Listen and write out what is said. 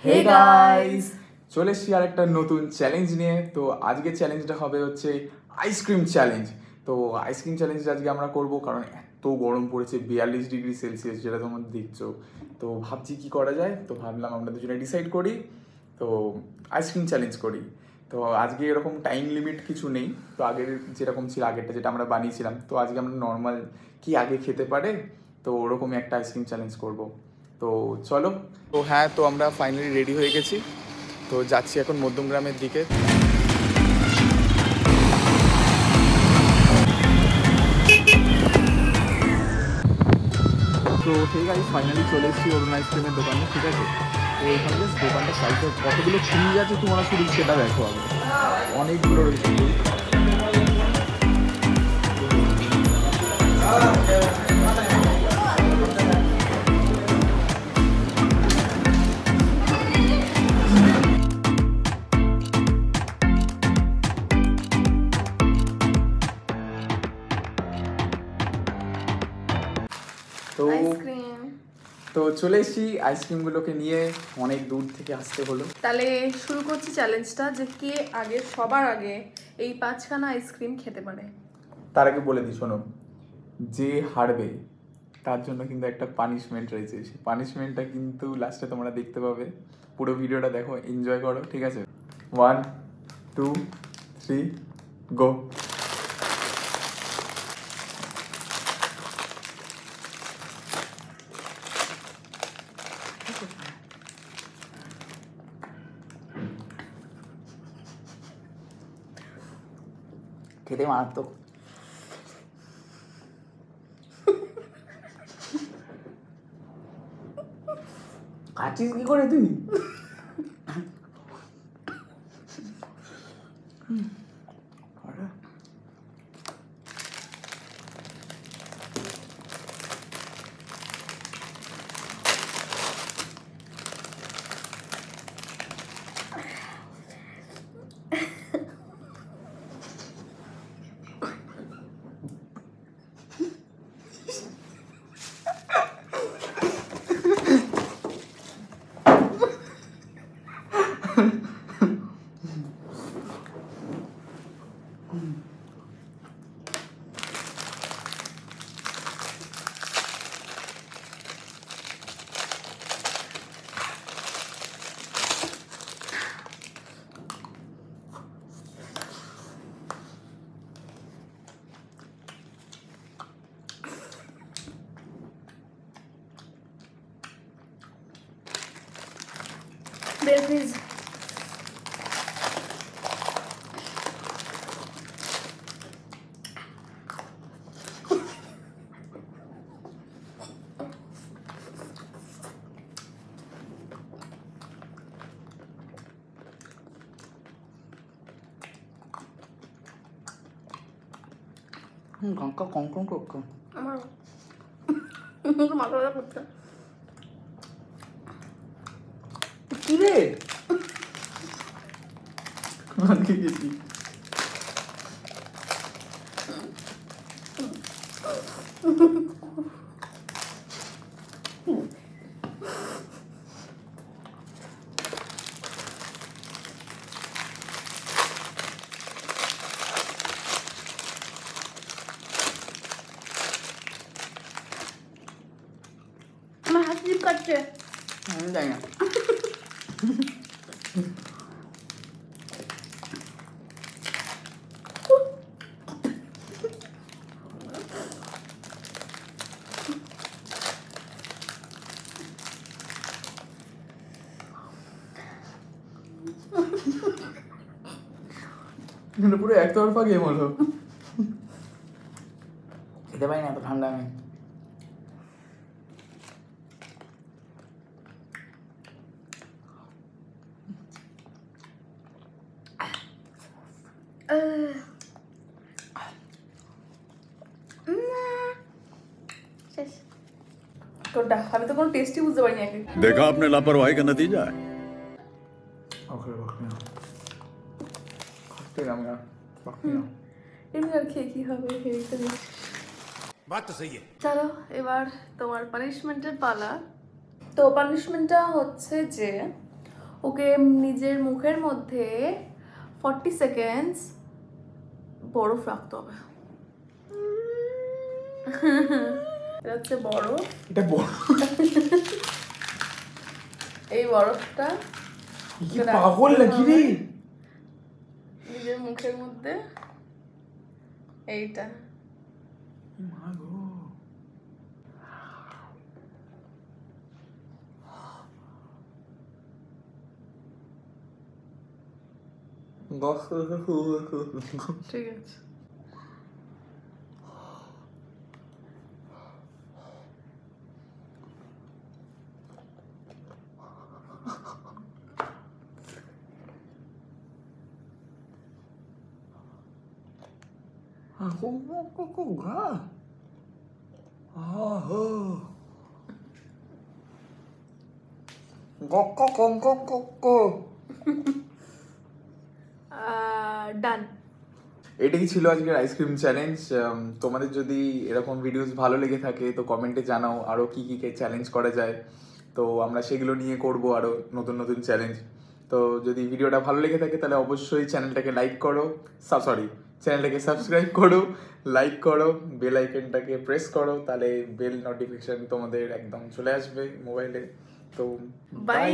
Hey guys, চলে এসেছি আর একটা নতুন চ্যালেঞ্জ নিয়ে। তো আজকের চ্যালেঞ্জটা হবে হচ্ছে আইসক্রিম চ্যালেঞ্জ। তো আইসক্রিম চ্যালেঞ্জ আজকে আমরা করব, কারণ এত গরম পড়েছে, 42°C, যেটা তোমরা দেখছো। তো ভাবছি কি করা যায়, তো ভাবলাম আমরা দুজনে ডিসাইড করি, তো আইসক্রিম চ্যালেঞ্জ করি। তো আজকে এরকম টাইম লিমিট কিছু নেই, তো আগের যেরকম ছিল, আগেরটা যেটা আমরা বানিয়েছিলাম, তো আজকে আমরা নর্মাল কি আগে খেতে পারে, তো ওরকমই একটা আইসক্রিম চ্যালেঞ্জ করব। তো চলো। তো হ্যাঁ, তো আমরা ফাইনালি রেডি হয়ে গেছি, তো যাচ্ছি এখন মধ্যমগ্রামের দিকে। তো ঠিক আছে, ফাইনালি চলে এসেছি অরুণ আইসক্রিমের দোকানে, ঠিক আছে। তো এখানে জাস্ট দোকানটা সাইডে কতগুলো ফ্রিজ আছে তোমরা শুধু সেটা দেখো, আগে অনেকগুলো রয়েছে। তো চলে এসেছি আইসক্রিমগুলোকে নিয়ে, অনেক দূর থেকে আসতে হলো। তাহলে শুরু করছি চ্যালেঞ্জটা, যে কে আগে সবার আগে এই 5খানা আইসক্রিম খেতে পারে। তার আগে বলে দিই, শোনো, যে হারবে তার জন্য কিন্তু একটা পানিশমেন্ট রয়েছে। সেই পানিশমেন্টটা কিন্তু লাস্টে তোমরা দেখতে পাবে। পুরো ভিডিওটা দেখো, এনজয় করো, ঠিক আছে। 1 2 3 গো। খেতে মারাত্মক। খাচ্ছিস কি করে তুই? প্লিজ গঙ্কা কঙ্কন করছে আমার মাথা ব্যথা করছে। কি রে? আজকে গেছি আমার হাত জিভ কাটছে। আমি জানি না। পুরো একতরফা গেম হলো। খেতে পারি না, এত ঠান্ডা আমি। তোরটা আমি তো কোনো টেস্টই বুঝতে পারিনি আগে। देखा आपने लापरवाही का नतीजा है। এমনি আর খেয়ে কি হবে, बात तो सही है। চলো এবার তোমার পানিশমেন্টের পালা। তো পানিশমেন্টটা হচ্ছে যে ওকে নিজের মুখের মধ্যে 40 সেকেন্ডস বরফ রাখতে হবে। এটা হচ্ছে বরফ। এটা বড় এই বরফটা কি পাগল নাকি রে? নিজের মুখের মধ্যে এইটা মা গো, ঠিক আছে। ডান। এটাই ছিল আজকের আইসক্রিম চ্যালেঞ্জ। তোমাদের যদি এরকম ভিডিওস ভালো লেগে থাকে তো কমেন্টে জানাও আরও কী কী চ্যালেঞ্জ করা যায়, তো আমরা সেগুলো নিয়ে করব আরও নতুন নতুন চ্যালেঞ্জ। তো যদি ভিডিওটা ভালো লেগে থাকে তাহলে অবশ্যই চ্যানেলটাকে লাইক করো, চ্যানেলটাকে সাবস্ক্রাইব করো, লাইক করো, বেল আইকনটাকে প্রেস করো, তাহলে বেল নোটিফিকেশন তোমাদের একদম চলে আসবে মোবাইলে। তো বাই।